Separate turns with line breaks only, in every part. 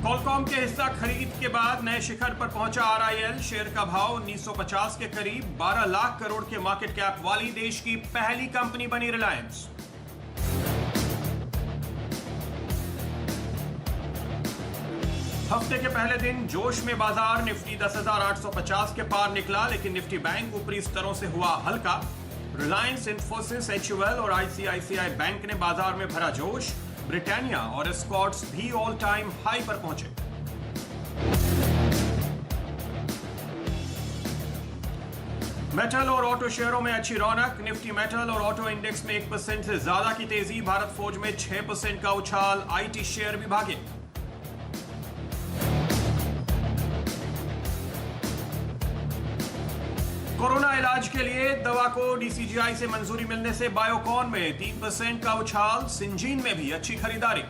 Qualcomm के हिस्सा खरीद के बाद नए शिखर पर पहुंचा आरआईएल। शेयर का भाव 1950 के करीब 12 लाख करोड़ के मार्केट कैप वाली देश की पहली कंपनी बनी रिलायंस। हफ्ते के पहले दिन जोश में बाजार। निफ्टी 10,850 के पार निकला, लेकिन निफ्टी बैंक ऊपरी स्तरों से हुआ हल्का। रिलायंस, इंफोसिस, एचयूएल और आईसीआईसीआई बैंक ने बाजार में भरा जोश। ब्रिटानिया और एस्कॉर्ट्स भी ऑल टाइम हाई पर पहुंचे। मेटल और ऑटो शेयरों में अच्छी रौनक। निफ्टी मेटल और ऑटो इंडेक्स में 1% से ज्यादा की तेजी। भारत फोर्ज में 6% का उछाल। आईटी शेयर भी भागे। कोरोना इलाज के लिए दवा को डीसीजीआई से मंजूरी मिलने से बायोकॉन में 3% का उछाल। सिंजीन में भी अच्छी खरीदारी।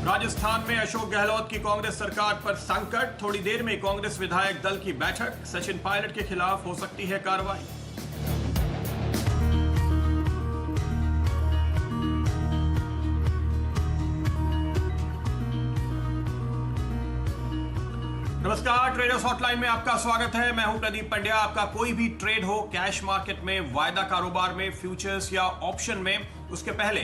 राजस्थान में अशोक गहलोत की कांग्रेस सरकार पर संकट। थोड़ी देर में कांग्रेस विधायक दल की बैठक। सचिन पायलट के खिलाफ हो सकती है कार्रवाई। नमस्कार, ट्रेडर्स हॉटलाइन में आपका स्वागत है। मैं हूं प्रदीप पंड्या। आपका कोई भी ट्रेड हो, कैश मार्केट में, वायदा कारोबार में, फ्यूचर्स या ऑप्शन में, उसके पहले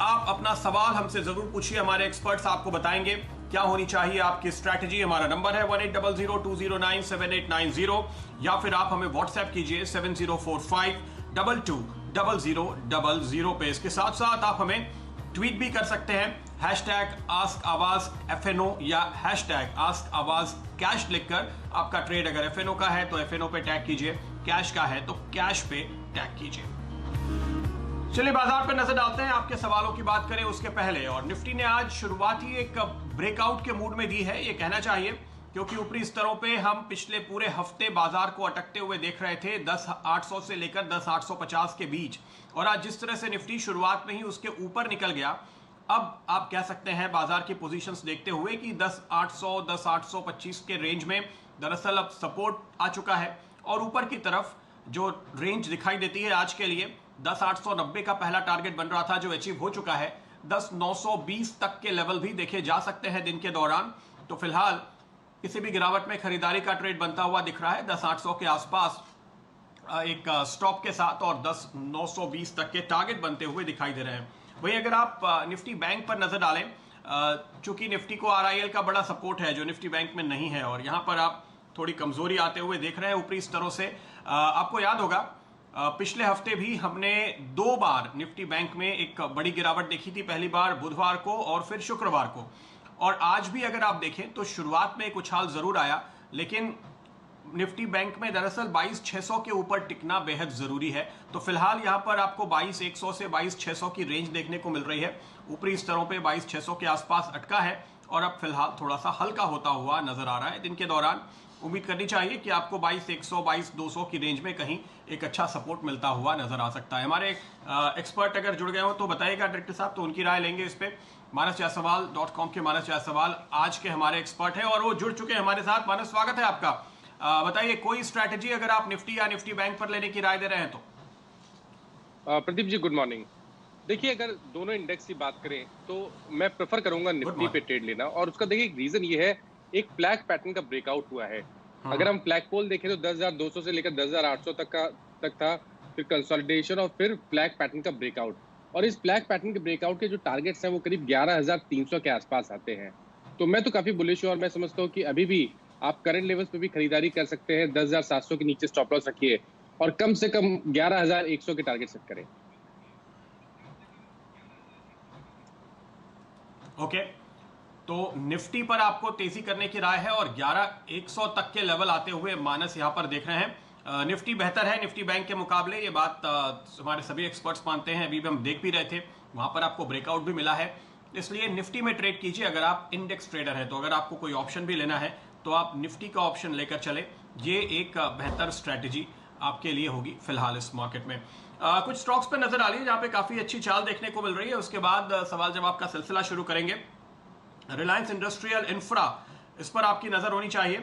आप अपना सवाल हमसे जरूर पूछिए। हमारे एक्सपर्ट्स आपको बताएंगे क्या होनी चाहिए आपकी स्ट्रैटेजी। हमारा नंबर है 1800209789 या फिर आप हमें व्हाट्सएप कीजिए 7045220000 पे। इसके साथ साथ आप हमें ट्वीट भी कर सकते हैं #AskAwaz_FNO या #AskAwaz_Cash लिखकर। आपका ट्रेड अगर एफएनओ का है तो एफएनओ पे टैग कीजिए, कैश का है तो कैश पे टैग कीजिए। चलिए बाजार पे नजर डालते हैं। आपके सवालों की बात करें उसके पहले, और निफ्टी ने आज शुरुआती एक ब्रेकआउट के मूड में दी है, ये कहना चाहिए, क्योंकि ऊपरी स्तरों पे हम पिछले पूरे हफ्ते बाजार को अटकते हुए देख रहे थे 10,800 से लेकर 10,850 के बीच। और आज जिस तरह से निफ्टी शुरुआत में ही उसके ऊपर निकल गया, अब आप कह सकते हैं बाजार की पोजीशंस देखते हुए कि 10,800, 10,825 के रेंज में दरअसल अब सपोर्ट आ चुका है। और ऊपर की तरफ जो रेंज दिखाई देती है आज के लिए 10,890 का पहला टारगेट बन रहा था, जो अचीव हो चुका है। 10,920 तक के लेवल भी देखे जा सकते हैं दिन के दौरान। तो फिलहाल किसी भी गिरावट में खरीदारी का ट्रेड बनता हुआ दिख रहा है 10,800 के आसपास एक स्टॉप के साथ, और 10,920 तक के टारगेट बनते हुए दिखाई दे रहे हैं। वहीं अगर आप निफ्टी बैंक पर नजर डालें, चूंकि निफ्टी को आरआईएल का बड़ा सपोर्ट है जो निफ्टी बैंक में नहीं है, और यहां पर आप थोड़ी कमजोरी आते हुए देख रहे हैं ऊपरी स्तरों से। आपको याद होगा पिछले हफ्ते भी हमने 2 बार निफ्टी बैंक में एक बड़ी गिरावट देखी थी। पहली बार बुधवार को और फिर शुक्रवार को। और आज भी अगर आप देखें तो शुरुआत में एक उछाल जरूर आया, लेकिन निफ्टी बैंक में दरअसल 22,600 के ऊपर टिकना बेहद जरूरी है। तो फिलहाल यहां पर आपको 22,100 से 22,600 की रेंज देखने को मिल रही है। ऊपरी स्तरों पे 22,600 के आसपास अटका है और अब फिलहाल थोड़ा सा हल्का होता हुआ नजर आ रहा है। दिन के दौरान उम्मीद करनी चाहिए कि आपको 22,100, 22,200 की रेंज में कहीं एक अच्छा सपोर्ट मिलता हुआ नजर आ सकता है। हमारे एक्सपर्ट अगर जुड़ गए हो तो बताइएगा डायरेक्टर साहब, तो उनकी राय लेंगे इस पे। ManasJaiswal.com के मानस जायसवाल आज के हमारे एक्सपर्ट हैं और वो जुड़ चुके हैं हमारे साथ। मानस, स्वागत है आपका। बताइए कोई स्ट्रैटेजी अगर आप निफ्टी या निफ्टी बैंक पर लेने की राय दे रहे हैं तो।
Pradeep ji, good morning. देखिए, अगर दोनों इंडेक्स की बात करें तो मैं प्रेफर करूंगा निफ्टी पे ट्रेड लेना, और उसका देखिए रीजन ये है, एक फ्लैग पैटर्न का ब्रेकआउट हुआ है। अगर हम फ्लैग पोल देखें तो 10,200 से लेकर 10,800 तक था, फिर कंसोलिडेशन और फिर फ्लैग पैटर्न का ब्रेकआउट। और इस फ्लैग पैटर्न के ब्रेकआउट के जो टारगेट्स हैं वो करीब 11,300 के आसपास आते हैं। तो मैं तो काफी बुलिश हूं और मैं समझता हूं कि अभी भी आप करंट लेवल्स पे भी खरीदारी कर सकते हैं। 10,700 के नीचे स्टॉप लॉस रखिए और कम से कम 11,100 के टारगेट सेट करें।
ओके, तो निफ्टी पर आपको तेजी करने की राय है और 11,100 तक के लेवल आते हुए मानस यहां पर देख रहे हैं। निफ्टी बेहतर है निफ्टी बैंक के मुकाबले, ये बात हमारे सभी एक्सपर्ट्स मानते हैं। अभी भी हम देख भी रहे थे, वहां पर आपको ब्रेकआउट भी मिला है। इसलिए निफ्टी में ट्रेड कीजिए अगर आप इंडेक्स ट्रेडर हैं। तो अगर आपको कोई ऑप्शन भी लेना है तो आप निफ्टी का ऑप्शन लेकर चले, ये एक बेहतर स्ट्रैटेजी आपके लिए होगी फिलहाल इस मार्केट में। कुछ स्टॉक्स पर नजर आ रही है जहां पे काफी अच्छी चाल देखने को मिल रही है। उसके बाद सवाल जवाब का सिलसिला शुरू करेंगे। रिलायंस इंडस्ट्रियल इंफ्रा, इस पर आपकी नजर होनी चाहिए।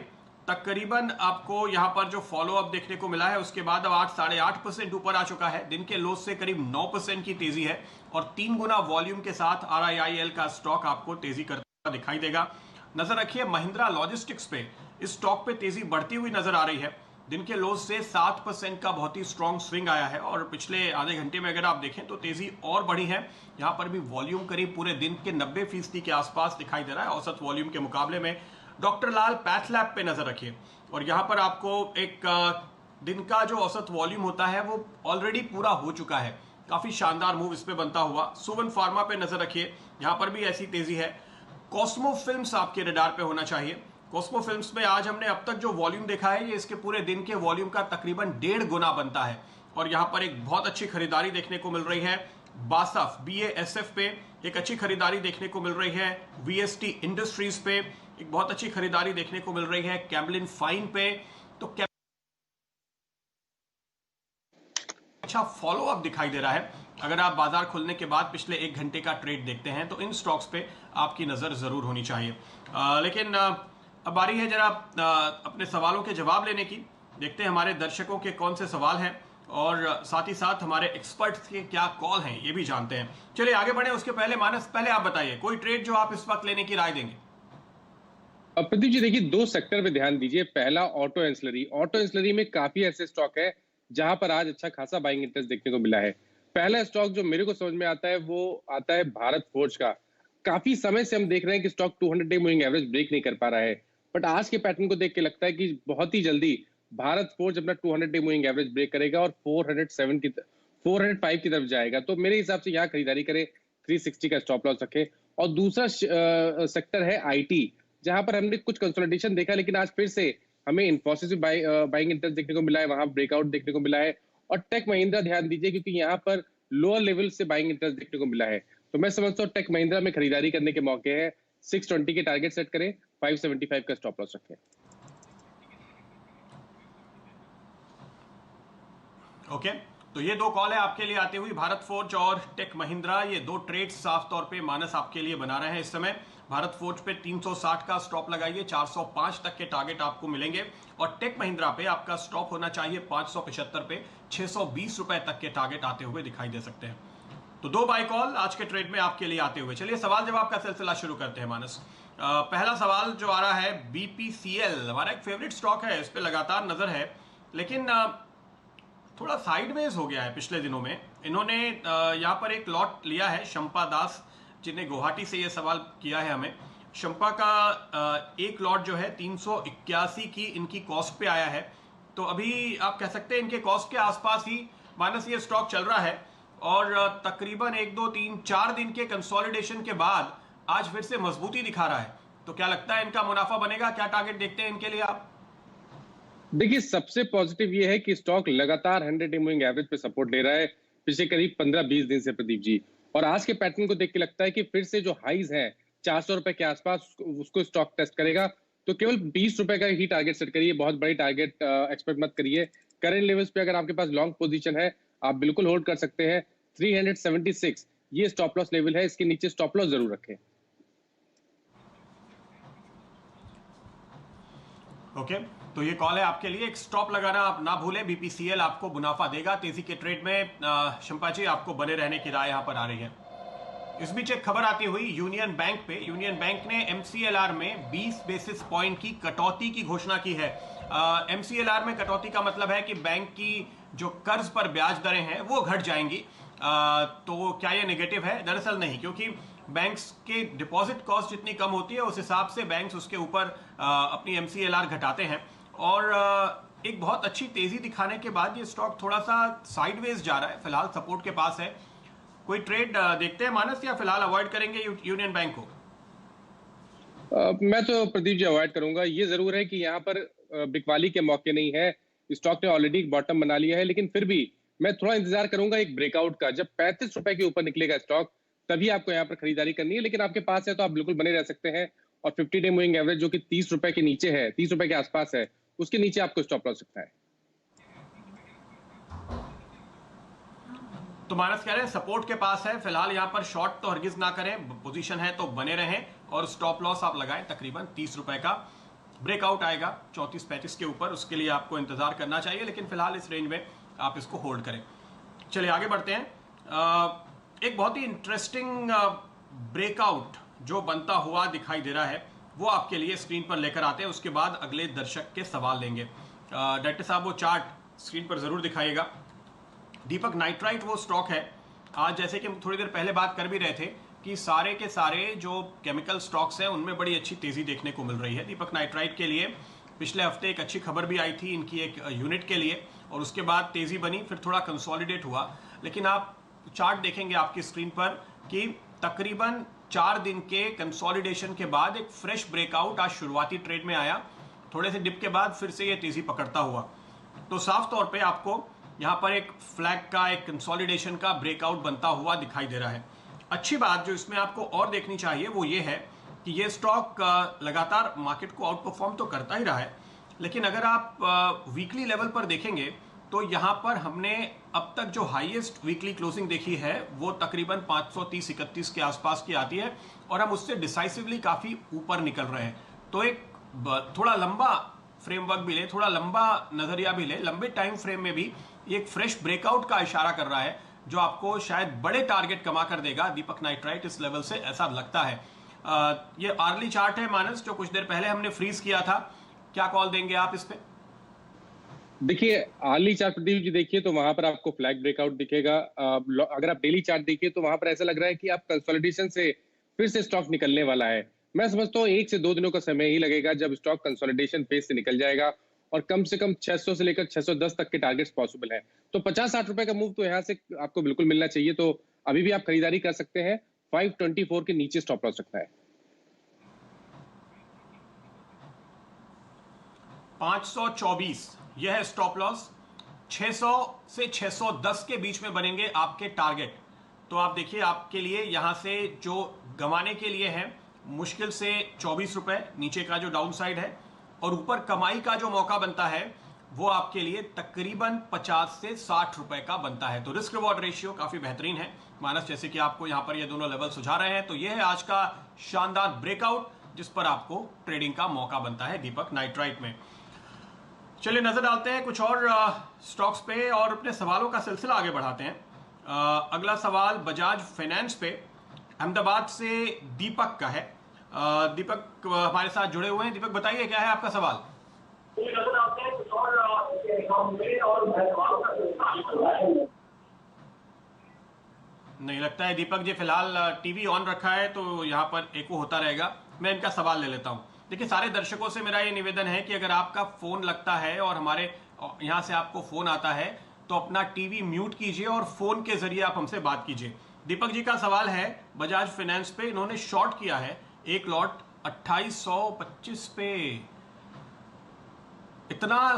तकरीबन आपको यहाँ पर जो फॉलो अप देखने को मिला है उसके बाद अब 8-8.5% ऊपर आ चुका है। दिन के लोस से करीब 9% की तेजी है और 3 गुना वॉल्यूम के साथ RIIL का स्टॉक आपको तेजी करता दिखाई देगा। नजर रखिए महिंद्रा लॉजिस्टिक्स पे, इस स्टॉक पे तेजी बढ़ती हुई नजर आ रही है। दिन के लोस से 7% का बहुत ही स्ट्रॉन्ग स्विंग आया है और पिछले आधे घंटे में अगर आप देखें तो तेजी और बढ़ी है। यहां पर भी वॉल्यूम करीब पूरे दिन के 90% के आसपास दिखाई दे रहा है औसत वॉल्यूम के मुकाबले में। डॉक्टर लाल पैथ लैब पे नजर रखिए और यहां पर आपको एक दिन का जो औसत वॉल्यूम होता है वो ऑलरेडी पूरा हो चुका है। काफी शानदार मूव इस पे बनता हुआ। सुवन फार्मा पे नजर रखिए, यहां पर भी ऐसी तेजी है। कॉस्मो फिल्म्स आपके रडार पे होना चाहिए। कॉस्मो फिल्म्स में आज हमने अब तक जो वॉल्यूम देखा है ये इसके पूरे दिन के वॉल्यूम का तकरीबन 1.5 गुना बनता है और यहां पर एक बहुत अच्छी खरीदारी देखने को मिल रही है। बासफ BASF पे एक अच्छी खरीदारी देखने को मिल रही है। VST इंडस्ट्रीज पे एक बहुत अच्छी खरीदारी देखने को मिल रही है। कैमलिन फाइन पे तो अच्छा फॉलो अप दिखाई दे रहा है। अगर आप बाजार खुलने के बाद पिछले 1 घंटे का ट्रेड देखते हैं तो इन स्टॉक्स पे आपकी नजर जरूर होनी चाहिए। लेकिन अब बारी है जरा अपने सवालों के जवाब लेने की। देखते हैं हमारे दर्शकों के कौन से सवाल हैं और साथ ही साथ हमारे एक्सपर्ट्स के क्या कॉल हैं ये भी जानते हैं। चलिए आगे बढ़े। उसके पहले मानस, पहले आप बताइए कोई ट्रेड जो आप इस वक्त लेने की राय देंगे।
प्रदीप जी देखिए, 2 सेक्टर पे ध्यान दीजिए। पहला ऑटो एंसिलरी। ऑटो एंसिलरी में काफी ऐसे स्टॉक है जहां पर आज अच्छा खासा बाइंग इंटरेस्ट देखने को मिला है। पहला स्टॉक जो मेरे को समझ में आता है वो आता है भारत फोर्ज का। काफी समय से हम देख रहे हैं कि stock 200 day moving average break नहीं कर पा रहा है, बट आज के पैटर्न को देख के लगता है कि बहुत ही जल्दी भारत फोर्ज अपना 200 डे मूविंग एवरेज ब्रेक करेगा और 405 की तरफ जाएगा। तो मेरे हिसाब से यहाँ खरीदारी करें, 360 का स्टॉप लॉस रखें। और दूसरा सेक्टर है IT, जहां पर हमने कुछ कंसोलिडेशन देखा लेकिन आज फिर से हमें इन्फोसिस में बाइंग इंटरेस्ट देखने को मिला है, वहां ब्रेकआउट देखने को मिला है। और टेक महिंद्रा ध्यान दीजिए क्योंकि यहाँ पर लोअर लेवल से बाइंग इंटरेस्ट देखने को मिला है। तो मैं समझता हूँ टेक महिंद्रा में खरीदारी करने के मौके हैं। 620 के टारगेट सेट करें, 575 का स्टॉप लॉस रखें।
ओके, तो ये 2 कॉल है आपके लिए आती हुई, भारत फोर्ज और टेक महिंद्रा। ये 2 ट्रेड साफ तौर पे मानस आपके लिए बना रहे हैं इस समय। भारत फोर्ज पे 360 का स्टॉप लगाइए, 405 तक के टारगेट आपको मिलेंगे और टेक महिंद्रा पे आपका स्टॉप होना चाहिए 575 पे, 620 रुपए तक के टारगेट आते हुए दिखाई दे सकते हैं। तो 2 बाय कॉल आज के ट्रेड में आपके लिए आते हुए। चलिए सवाल जवाब का सिलसिला शुरू करते हैं मानस। पहला सवाल जो आ रहा है, BPCL हमारा एक फेवरेट स्टॉक है, इस पे लगातार नजर है लेकिन थोड़ा साइडवेज हो गया है पिछले दिनों में। इन्होंने यहाँ पर एक लॉट लिया है, शंपा दास जिन्हें गुवाहाटी से ये सवाल किया है हमें। शंपा का एक लॉट जो है 381 की इनकी कॉस्ट पे आया है। तो अभी आप कह सकते हैं इनके कॉस्ट के आसपास ही मानस ये स्टॉक चल रहा है और तकरीबन 1, 2, 3, 4 दिन के कंसोलिडेशन के बाद आज फिर से मजबूती दिखा रहा है। तो क्या लगता है इनका मुनाफा बनेगा? क्या टारगेट देखते हैं इनके लिए आप?
देखिए, सबसे पॉजिटिव ये है कि स्टॉक लगातार 100 डे मूविंग एवरेज पे सपोर्ट ले रहा है पिछले करीब 15-20 दिन से प्रदीप जी। और आज के पैटर्न को देख के लगता है कि फिर से जो हाईज हैं 400 रुपए के आसपास उसको स्टॉक टेस्ट करेगा। तो केवल 20 रुपए का ही टारगेट सेट करिए, बहुत बड़ी टारगेट एक्सपेक्ट मत करिए। करंट लेवल्स पे अगर आपके पास लॉन्ग पोजीशन है आप बिल्कुल होल्ड कर सकते हैं। 376 ये स्टॉप लॉस लेवल है, इसके नीचे स्टॉप लॉस जरूर रखें।
ओके, तो ये कॉल है आपके लिए। एक स्टॉप लगाना आप ना भूलें। BPCL आपको मुनाफा देगा तेजी के ट्रेड में। शंपा जी आपको बने रहने की राय यहां पर आ रही है। इस बीच एक खबर आती हुई यूनियन बैंक पे। यूनियन बैंक ने MCLR में 20 बेसिस पॉइंट की कटौती की घोषणा की है। MCLR में कटौती का मतलब है कि बैंक की जो कर्ज पर ब्याज दरें हैं वो घट जाएंगी। तो क्या ये नेगेटिव है? दरअसल नहीं, क्योंकि बैंक्स के डिपॉजिट कॉस्ट जितनी कम होती है उस हिसाब से बैंक्स उसके ऊपर अपनी MCLR घटाते हैं। और एक बहुत अच्छी तेजी दिखाने के बाद ये स्टॉक थोड़ा सा साइडवेज जा रहा है, फिलहाल सपोर्ट के पास है। कोई ट्रेड देखते हैं मानस या फिलहाल अवॉइड करेंगे यूनियन बैंक को?
मैं तो प्रदीप जी अवॉइड करूंगा। ये जरूर है कि यहाँ पर बिकवाली के मौके नहीं है, स्टॉक ने ऑलरेडी बॉटम बना लिया है, लेकिन फिर भी मैं थोड़ा इंतजार करूंगा एक ब्रेकआउट का। जब 35 रुपए के ऊपर निकलेगा स्टॉक तभी आपको यहाँ पर खरीदारी करनी है, लेकिन आपके पास है तो आप बिल्कुल बने रह सकते हैं। और 50 डे मूविंग एवरेज जो कि 30 रुपए के नीचे है, 30 रुपए के आसपास है, उसके नीचे आपको स्टॉप लॉस सकता है।
तो मानस कह रहे हैं सपोर्ट के पास है, फिलहाल यहां पर शॉर्ट तो हरगिज ना करें, पोजीशन है तो बने रहें और स्टॉप लॉस आप लगाएं तकरीबन 30 रुपए का। ब्रेकआउट आएगा 34-35 के ऊपर, उसके लिए आपको इंतजार करना चाहिए, लेकिन फिलहाल इस रेंज में आप इसको होल्ड करें। चलिए आगे बढ़ते हैं। एक बहुत ही इंटरेस्टिंग ब्रेकआउट जो बनता हुआ दिखाई दे रहा है वो आपके लिए स्क्रीन पर लेकर आते हैं, उसके बाद अगले दर्शक के सवाल लेंगे। डायरेक्टर साहब वो चार्ट स्क्रीन पर जरूर दिखाइएगा। दीपक नाइट्राइट वो स्टॉक है, आज जैसे कि हम थोड़ी देर पहले बात कर भी रहे थे कि सारे के सारे जो केमिकल स्टॉक्स हैं उनमें बड़ी अच्छी तेजी देखने को मिल रही है। दीपक नाइट्राइट के लिए पिछले हफ्ते एक अच्छी खबर भी आई थी इनकी एक यूनिट के लिए, और उसके बाद तेजी बनी, फिर थोड़ा कंसोलिडेट हुआ। लेकिन आप चार्ट देखेंगे आपकी स्क्रीन पर कि तकरीबन 4 दिन के कंसोलिडेशन के बाद एक फ्रेश ब्रेकआउट आज शुरुआती ट्रेड में आया, थोड़े से डिप के बाद फिर से ये तेजी पकड़ता हुआ। तो साफ तौर पे आपको यहाँ पर एक फ्लैग का, एक कंसोलिडेशन का ब्रेकआउट बनता हुआ दिखाई दे रहा है। अच्छी बात जो इसमें आपको और देखनी चाहिए वो ये है कि ये स्टॉक लगातार मार्केट को आउट परफॉर्म तो करता ही रहा है, लेकिन अगर आप वीकली लेवल पर देखेंगे तो यहाँ पर हमने अब तक जो हाईएस्ट वीकली क्लोजिंग देखी है वो तकरीबन 530-31 के आसपास की आती है, और हम उससे डिसाइसिवली काफ़ी ऊपर निकल रहे हैं। तो एक थोड़ा लंबा फ्रेमवर्क भी ले, थोड़ा लंबा नज़रिया भी ले, लंबे टाइम फ्रेम में भी एक फ्रेश ब्रेकआउट का इशारा कर रहा है जो आपको शायद बड़े टारगेट कमा कर देगा दीपक नाइट्राइट इस लेवल से, ऐसा लगता है। ये आर्ली चार्ट है मानस, जो कुछ देर पहले हमने फ्रीज किया था, क्या कॉल देंगे आप इस पे?
देखिए आर्ली चार्ट प्रदीप जी देखिए तो वहां पर आपको फ्लैग ब्रेकआउट दिखेगा। अगर आप डेली चार्ट देखिए तो वहां पर ऐसा लग रहा है कि आप कंसोलिडेशन से फिर से स्टॉक निकलने वाला है। मैं समझता हूँ 1 से 2 दिनों का समय ही लगेगा जब स्टॉक कंसोलिडेशन फेज से निकल जाएगा, और कम से कम 600 से लेकर 610 तक के टारगेट्स पॉसिबल है। तो 50-60 रुपए का मूव तो यहाँ से आपको बिल्कुल मिलना चाहिए, तो अभी भी आप खरीदारी कर सकते हैं। 524 के नीचे स्टॉप लॉस रखना है।
524 यह है स्टॉप लॉस, 600 से 610 के बीच में बनेंगे आपके टारगेट। तो आप देखिए आपके लिए यहां से जो गंवाने के लिए है मुश्किल से 24 रुपए नीचे का जो डाउन साइड है, और ऊपर कमाई का जो मौका बनता है वो आपके लिए तकरीबन 50 से 60 रुपए का बनता है। तो रिस्क रिवॉर्ड रेशियो काफी बेहतरीन है मानस, जैसे कि आपको यहां पर ये दोनों लेवल सुझा रहे हैं। तो यह है आज का शानदार ब्रेकआउट जिस पर आपको ट्रेडिंग का मौका बनता है दीपक नाइट्राइट में। चलिए नजर डालते हैं कुछ और स्टॉक्स पे और अपने सवालों का सिलसिला आगे बढ़ाते हैं। अगला सवाल बजाज फाइनेंस पे अहमदाबाद से दीपक का है। दीपक हमारे साथ जुड़े हुए हैं। दीपक बताइए क्या है आपका सवाल? नहीं लगता है दीपक जी, फिलहाल टीवी ऑन रखा है तो यहाँ पर एको होता रहेगा। मैं इनका सवाल ले लेता हूँ। देखिए सारे दर्शकों से मेरा ये निवेदन है कि अगर आपका फोन लगता है और हमारे यहाँ से आपको फोन आता है तो अपना टीवी म्यूट कीजिए और फोन के जरिए आप हमसे बात कीजिए। दीपक जी का सवाल है बजाज फाइनेंस पे, इन्होंने शॉर्ट किया है एक लॉट 2825 पे। इतना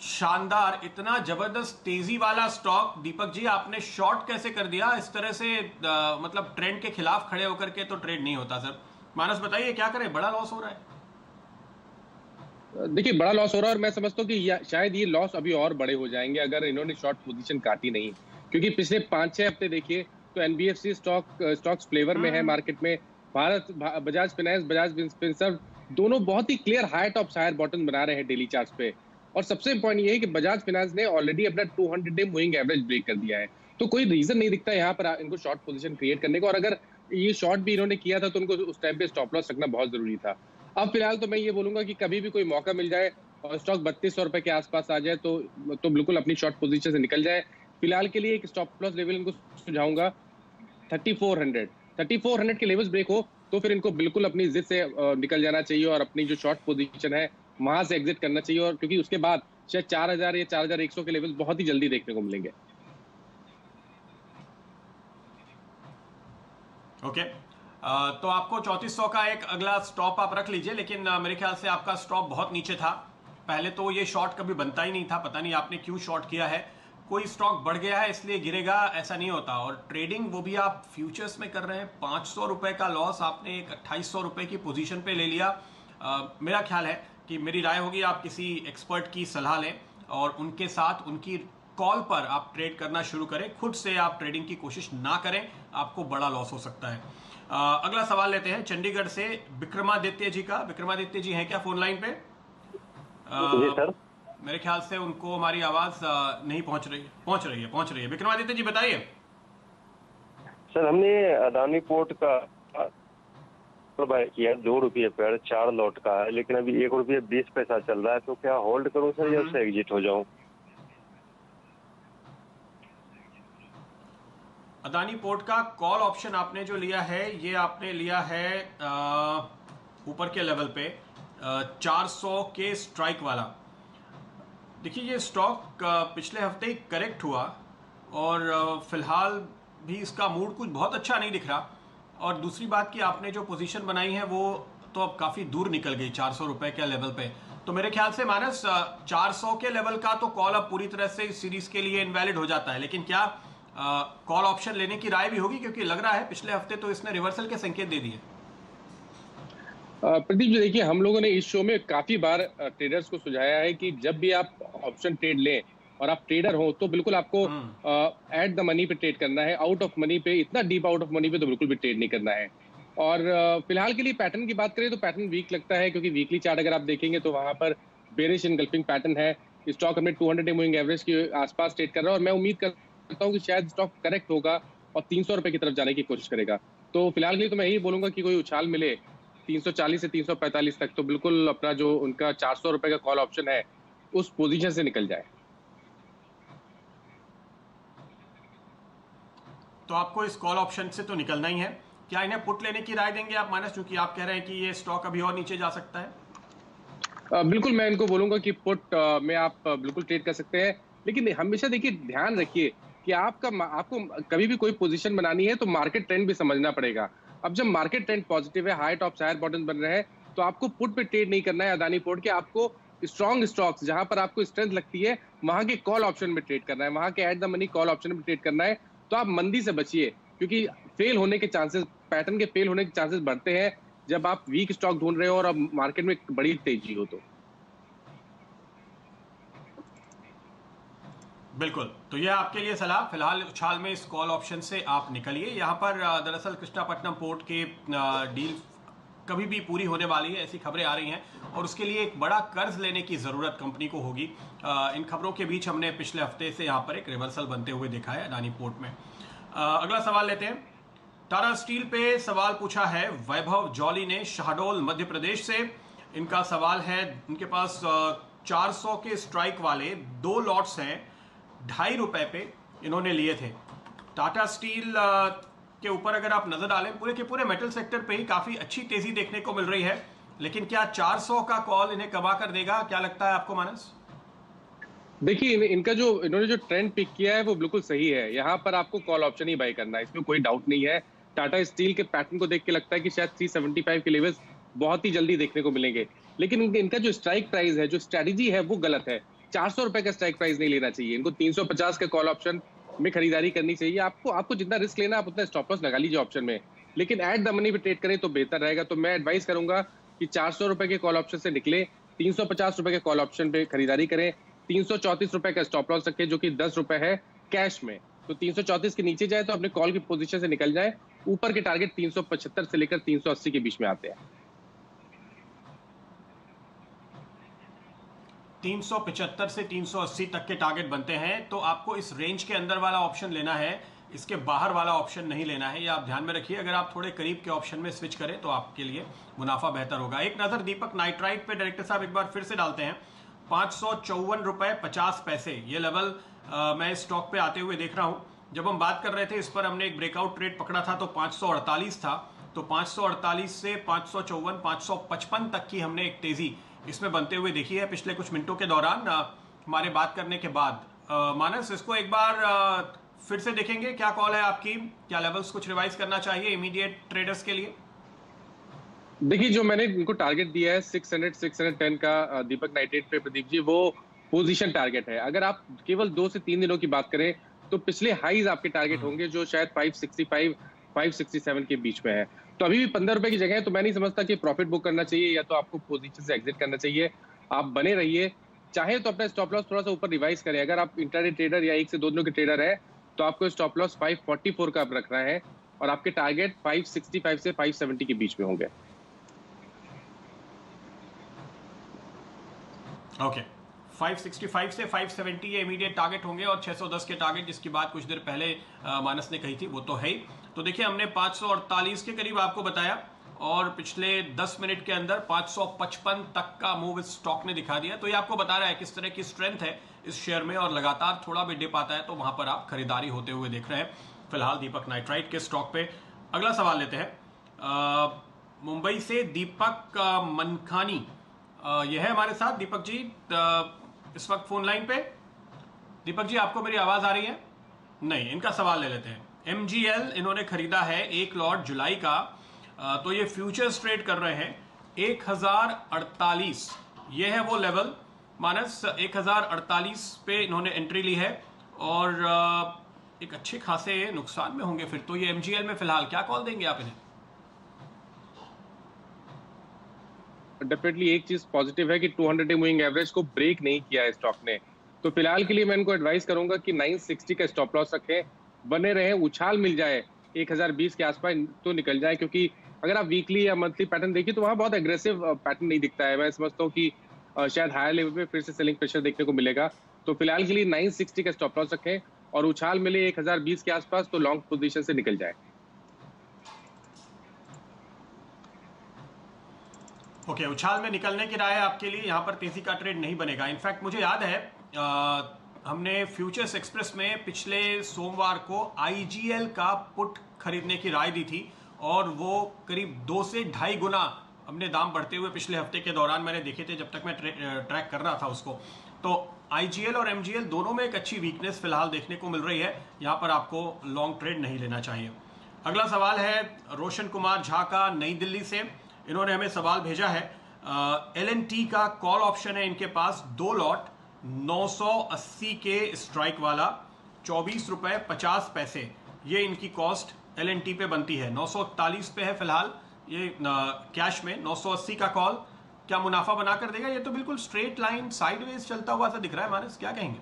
शानदार, इतना जबरदस्त तेजी वाला स्टॉक दीपक जी आपने शॉर्ट कैसे कर दिया? इस तरह से मतलब ट्रेंड के खिलाफ खड़े होकर के तो ट्रेड नहीं होता सर। मानस बताइए क्या करें, बड़ा लॉस हो रहा है।
देखिए बड़ा लॉस हो रहा है, और मैं समझता हूँ कि शायद ये लॉस अभी और बड़े हो जाएंगे अगर इन्होंने शॉर्ट पोजीशन काटी नहीं, क्योंकि पिछले 5-6 हफ्ते देखिए तो एनबीएफसी स्टॉक्स फ्लेवर में है मार्केट में। बजाज फाइनेंस, बजाज फिनसर्व दोनों बहुत ही clear high top higher bottom बना रहे हैं डेली चार्ट्स पे। और सबसे इंपॉर्टेंट ये है कि बजाज फाइनेंस ने ऑलरेडी अपना 200 डे मूविंग एवरेज ब्रेक कर दिया है, तो कोई रीजन नहीं दिखता यहाँ पर इनको शॉर्ट पोजीशन क्रिएट करने का। और अगर ये शॉर्ट भी इन्होंने किया था तो उनको उस टाइम पे स्टॉप लॉस रखना बहुत जरूरी था। अब फिलहाल तो मैं ये बोलूंगा कि कभी भी कोई मौका मिल जाए और स्टॉक 3200 रुपए के आसपास आ जाए तो बिल्कुल अपनी शॉर्ट पोजीशन से निकल जाए। फिलहाल के लिए एक स्टॉप लॉस लेवल इनको सुझाऊंगा 3400 के लेवल्स ब्रेक हो तो फिर इनको बिल्कुल अपनी जिद से निकल जाना चाहिए और अपनी जो शॉर्ट पोजीशन है वहां से एग्जिट करना चाहिए, और क्योंकि उसके बाद शायद 4000 या 4100 के लेवल्स बहुत ही जल्दी देखने को मिलेंगे।
ओके तो आपको 3400 का एक अगला स्टॉप आप रख लीजिए, लेकिन मेरे ख्याल से आपका स्टॉप बहुत नीचे था। पहले तो ये शॉर्ट कभी बनता ही नहीं था, पता नहीं आपने क्यों शॉर्ट किया है। कोई स्टॉक बढ़ गया है इसलिए गिरेगा ऐसा नहीं होता। और ट्रेडिंग वो भी आप फ्यूचर्स में कर रहे हैं, 500 रुपए का लॉस आपने एक 2800 रुपए की पोजीशन पे ले लिया। मेरा ख्याल है कि मेरी राय होगी आप किसी एक्सपर्ट की सलाह लें और उनके साथ उनकी कॉल पर आप ट्रेड करना शुरू करें। खुद से आप ट्रेडिंग की कोशिश ना करें, आपको बड़ा लॉस हो सकता है। अगला सवाल लेते हैं चंडीगढ़ से विक्रमादित्य जी का। विक्रमादित्य जी हैं क्या फोन लाइन पे?
जी सर।
मेरे ख्याल से उनको हमारी आवाज नहीं पहुंच रही है। पहुंच रही है। विक्रमादित्य जी बताइए।
सर हमने अदानी पोर्ट का बाय किया 2 रुपये पर 4 लॉट का है, लेकिन अभी 1 रुपये 20 पैसा चल रहा है, तो क्या होल्ड करूं सर या उससे एग्जिट हो जाऊं?
अदानी पोर्ट का कॉल ऑप्शन आपने जो लिया है, ये आपने लिया है ऊपर के लेवल पे 400 के स्ट्राइक वाला। देखिए ये स्टॉक पिछले हफ्ते ही करेक्ट हुआ और फिलहाल भी इसका मूड कुछ बहुत अच्छा नहीं दिख रहा। और दूसरी बात कि आपने जो पोजीशन बनाई है वो तो अब काफ़ी दूर निकल गई 400 रुपए के लेवल पे। तो मेरे ख्याल से माइनस 400 के लेवल का तो कॉल अब पूरी तरह से इस सीरीज के लिए इनवैलिड हो जाता है। लेकिन क्या कॉल ऑप्शन लेने की राय भी होगी, क्योंकि लग रहा है पिछले हफ्ते तो इसने रिवर्सल के संकेत दे दिए।
प्रदीप जी देखिए, हम लोगों ने इस शो में काफी बार ट्रेडर्स को सुझाया है कि जब भी आप ऑप्शन ट्रेड लें और आप ट्रेडर हो तो बिल्कुल आपको एट द मनी पे ट्रेड करना है। आउट ऑफ मनी पे, इतना डीप आउट ऑफ मनी पे तो बिल्कुल भी ट्रेड नहीं करना है। और फिलहाल के लिए पैटर्न की बात करें तो पैटर्न वीक लगता है, क्योंकि वीकली चार्ट अगर आप देखेंगे तो वहां पर बेरिश इनगल्फिंग पैटर्न है। स्टॉक अपने 200 डे मूविंग एवरेज के आसपास ट्रेड कर रहा है और मैं उम्मीद करता हूँ कि शायद स्टॉक करेक्ट होगा और 300 रुपए की तरफ जाने की कोशिश करेगा। तो फिलहाल के लिए तो मैं यही बोलूंगा कि कोई उछाल मिले 340 से 345 तक तो बिल्कुल अपना जो उनका 400 रुपए का कॉल ऑप्शन है उस पोजीशन से निकल जाए।
तो आपको इस कॉल ऑप्शन से तो निकलना ही है। क्या इन्हें पुट लेने की राय देंगे आप माइनस, क्योंकि आप कह रहे हैं कि ये स्टॉक अभी और नीचे जा सकता है?
बिल्कुल मैं इनको बोलूंगा कि पुट में आप बिल्कुल ट्रेड कर सकते हैं, लेकिन हमेशा देखिए ध्यान रखिए कि आपको कभी भी कोई पोजीशन बनानी है तो मार्केट ट्रेंड भी समझना पड़ेगा। अब जब मार्केट ट्रेंड पॉजिटिव है, हाई टॉप हायर बॉटम बन रहे हैं, तो आपको पुट पे ट्रेड नहीं करना है अदानी पोर्ट के। आपको स्ट्रॉन्ग स्टॉक्स जहां पर आपको स्ट्रेंथ लगती है वहां के कॉल ऑप्शन में ट्रेड करना है, वहां के at the money call option में ट्रेड करना है। तो आप मंदी से बचिए, क्योंकि फेल होने के चांसेस, पैटर्न के फेल होने के चांसेस बढ़ते हैं जब आप वीक स्टॉक ढूंढ रहे हो और अब मार्केट में बड़ी तेजी हो। तो
बिल्कुल, तो यह आपके लिए सलाह। फिलहाल उछाल में इस कॉल ऑप्शन से आप निकलिए। यहाँ पर दरअसल कृष्णापट्टनम पोर्ट के डील कभी भी पूरी होने वाली है, ऐसी खबरें आ रही हैं और उसके लिए एक बड़ा कर्ज लेने की ज़रूरत कंपनी को होगी। इन खबरों के बीच हमने पिछले हफ्ते से यहाँ पर एक रिवर्सल बनते हुए देखा है अदानी पोर्ट में। अगला सवाल लेते हैं। टाटा स्टील पे सवाल पूछा है वैभव जॉली ने शहडोल मध्य प्रदेश से। इनका सवाल है, उनके पास 400 के स्ट्राइक वाले 2 लॉट्स हैं, 2.5 रुपए पे इन्होंने लिए थे। टाटा स्टील के ऊपर अगर आप नजर डालें, पूरे के पूरे मेटल सेक्टर पे ही काफी अच्छी तेजी देखने को मिल रही है, लेकिन क्या 400 का कॉल इन्हें कमा कर देगा? क्या लगता है आपको मानस?
देखिए इन्होंने जो ट्रेंड पिक किया है वो बिल्कुल सही है। यहाँ पर आपको कॉल ऑप्शन ही बाय करना है, इसमें कोई डाउट नहीं है। टाटा स्टील के पैटर्न को देख के लगता है कि शायद 375 के लेवल्स बहुत ही जल्दी देखने को मिलेंगे, लेकिन इनका जो स्ट्राइक प्राइस है, जो स्ट्रेटेजी है वो गलत है। 400 रुपए का स्ट्राइक प्राइस नहीं लेना चाहिए, इनको 350 के कॉल ऑप्शन में खरीदारी करनी चाहिए। आपको जितना रिस्क लेना आप उतना स्टॉप लॉस लगा लीजिए ऑप्शन में, लेकिन एट द मनी पे ट्रेड करें तो बेहतर रहेगा। तो मैं एडवाइस करूंगा कि 400 रुपए के कॉल ऑप्शन से निकले, 350 रुपए के कॉल ऑप्शन पे खरीदारी करें, 334 रुपए का स्टॉप लॉस रखें जो कि 10 रुपए है कैश में। तो 334 के नीचे जाए तो अपने कॉल की पोजीशन से निकल जाए। ऊपर के टारगेट 375 से लेकर 380 के बीच में आते हैं।
375 से 380 तक के टारगेट बनते हैं, तो आपको इस रेंज के अंदर वाला ऑप्शन लेना है, इसके बाहर वाला ऑप्शन नहीं लेना है। ये आप ध्यान में रखिए। अगर आप थोड़े करीब के ऑप्शन में स्विच करें तो आपके लिए मुनाफा बेहतर होगा। एक नजर दीपक नाइट्राइट पे डायरेक्टर साहब एक बार फिर से डालते हैं। 554 रुपए 50 पैसे ये लेवल मैं इस स्टॉक पे आते हुए देख रहा हूं। जब हम बात कर रहे थे इस पर, हमने एक ब्रेकआउट ट्रेड पकड़ा था तो 548 था, तो 548 से 554 555 तक की हमने एक तेजी इसमें बनते हुए देखी है पिछले कुछ मिनटों के दौरान हमारे बात करने के बाद। मानस, इसको एक बार फिर से देखेंगे, क्या कॉल है आपकी? क्या लेवल्स कुछ रिवाइज करना चाहिए इमीडिएट ट्रेडर्स के लिए?
देखिए जो मैंने इनको टारगेट दिया है 600 610 का दीपक नाइट्रेट पे प्रदीप जी, वो पोजीशन टारगेट है। अगर आप केवल 2 से 3 दिनों की बात करें तो पिछले हाईज आपके टारगेट होंगे जो शायद 565 567 के बीच में है। तो अभी भी 15 रुपए की जगह है, तो मैं नहीं समझता कि प्रॉफिट बुक करना चाहिए या तो आपको पोजीशन से एग्जिट करना चाहिए। आप बने रहिए, चाहे तो अपना स्टॉप लॉस थोड़ा सा ऊपर रिवाइज करें। अगर आप इंट्राडे ट्रेडर या 1 से 2 दिनों के ट्रेडर है तो आपको स्टॉप लॉस 544 का रखना है। और आपके टारगेट 565 से 570 के बीच में होंगे।
ओके 565 से 570 ये इमीडिएट टारगेट होंगे और 610 के टारगेट जिसकी बात कुछ देर पहले मानस ने कही थी वो तो है ही। तो देखिए हमने 548 के करीब आपको बताया और पिछले 10 मिनट के अंदर 555 तक का मूव इस स्टॉक ने दिखा दिया। तो ये आपको बता रहा है किस तरह की स्ट्रेंथ है इस शेयर में और लगातार थोड़ा भी डिप आता है तो वहां पर आप खरीदारी होते हुए देख रहे हैं फिलहाल दीपक नाइट्राइट के स्टॉक पे। अगला सवाल लेते हैं मुंबई से दीपक मनखानी यह है हमारे साथ। दीपक जी इस वक्त फोन लाइन पे। दीपक जी आपको मेरी आवाज आ रही है? नहीं, इनका सवाल ले लेते हैं। MGL इन्होंने खरीदा है 1 लॉट जुलाई का, तो ये फ्यूचर्स ट्रेड कर रहे हैं 1048। ये है वो लेवल मानस 1048 पे इन्होंने एंट्री ली है और एक अच्छे खासे नुकसान में होंगे फिर तो ये MGL में फिलहाल क्या कॉल देंगे आप इन्हें?
डेफिनेटली एक चीज पॉजिटिव है कि 200 डे मूविंग एवरेज को ब्रेक नहीं किया है स्टॉक ने, तो फिलहाल के लिए मैं इनको एडवाइस करूंगा कि 960 का स्टॉप लॉस रखें, बने रहे, उछाल मिल जाए 1020 के आसपास तो निकल जाए, क्योंकि अगर आप वीकली या मंथली पैटर्न देखिए तो वहां बहुत एग्रेसिव पैटर्न नहीं दिखता है। मैं समझता हूँ कि शायद हायर लेवल पे फिर से सेलिंग प्रेशर देखने को मिलेगा। तो फिलहाल के लिए 960 का स्टॉप लॉस रखें और उछाल मिले 1020 के आसपास तो लॉन्ग पोजीशन से निकल जाए।
ओके उछाल में निकलने की राय है आपके लिए, यहाँ पर तेजी का ट्रेड नहीं बनेगा। इनफैक्ट मुझे याद है हमने फ्यूचर्स एक्सप्रेस में पिछले सोमवार को IGL का पुट खरीदने की राय दी थी और वो करीब 2 से 2.5 गुना हमने दाम बढ़ते हुए पिछले हफ्ते के दौरान मैंने देखे थे जब तक मैं ट्रैक कर रहा था उसको। तो IGL और MGL दोनों में एक अच्छी वीकनेस फिलहाल देखने को मिल रही है, यहाँ पर आपको लॉन्ग ट्रेड नहीं लेना चाहिए। अगला सवाल है रोशन कुमार झा का नई दिल्ली से। इन्होंने हमें सवाल भेजा है LNT का कॉल ऑप्शन है इनके पास 2 लॉट 980 के स्ट्राइक वाला 24 रुपए 50 पैसे ये इनकी कॉस्ट LNT पे बनती है। 941 पे है फिलहाल ये कैश में। 980 का कॉल क्या मुनाफा बनाकर देगा? ये तो बिल्कुल स्ट्रेट लाइन साइडवेज चलता हुआ सा दिख रहा है मानस, क्या कहेंगे?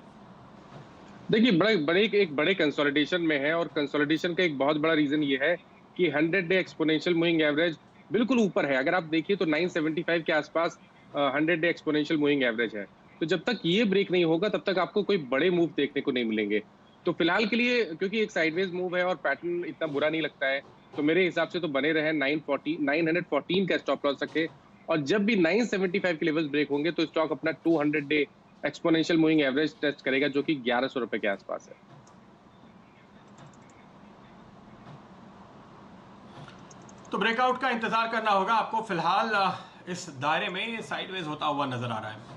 देखिए एक बड़े कंसोलिडेशन में है और कंसोलिडेशन का एक बहुत बड़ा रीजन ये है कि 100 डे एक्सपोनेंशियल मूविंग एवरेज बिल्कुल ऊपर है। अगर आप देखिए तो 975 के आसपास 100 डे एक्सपोनेंशियल मूविंग एवरेज है। तो जब तक ये ब्रेक नहीं होगा तब तक आपको कोई बड़े मूव देखने को नहीं मिलेंगे। तो फिलहाल के लिए क्योंकि एक साइडवेज मूव है और पैटर्न इतना बुरा नहीं लगता है, तो मेरे हिसाब से तो बने रहे 914 का स्टॉप लॉस रखे और जब भी 975 के लेवल्स ब्रेक होंगे तो स्टॉक अपना 200 day exponential moving average test करेगा जो कि 1100 रुपए के आसपास है।
तो ब्रेकआउट का इंतजार करना होगा आपको। फिलहाल इस दायरे में साइडवेज होता हुआ नजर आ रहा है।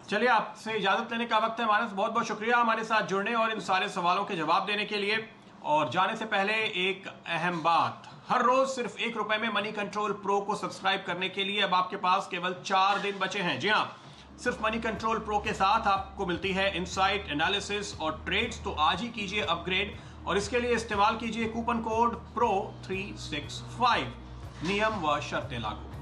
चलिए आपसे इजाजत लेने का वक्त है मानस, बहुत बहुत शुक्रिया हमारे साथ जुड़ने और इन सारे सवालों के जवाब देने के लिए। और जाने से पहले एक अहम बात, हर रोज सिर्फ 1 रुपए में मनी कंट्रोल प्रो को सब्सक्राइब करने के लिए अब आपके पास केवल 4 दिन बचे हैं। जी हाँ, सिर्फ मनी कंट्रोल प्रो के साथ आपको मिलती है इनसाइट, एनालिसिस और ट्रेड्स। तो आज ही कीजिए अपग्रेड और इसके लिए इस्तेमाल कीजिए कूपन कोड PRO365। नियम व शर्तें लागू।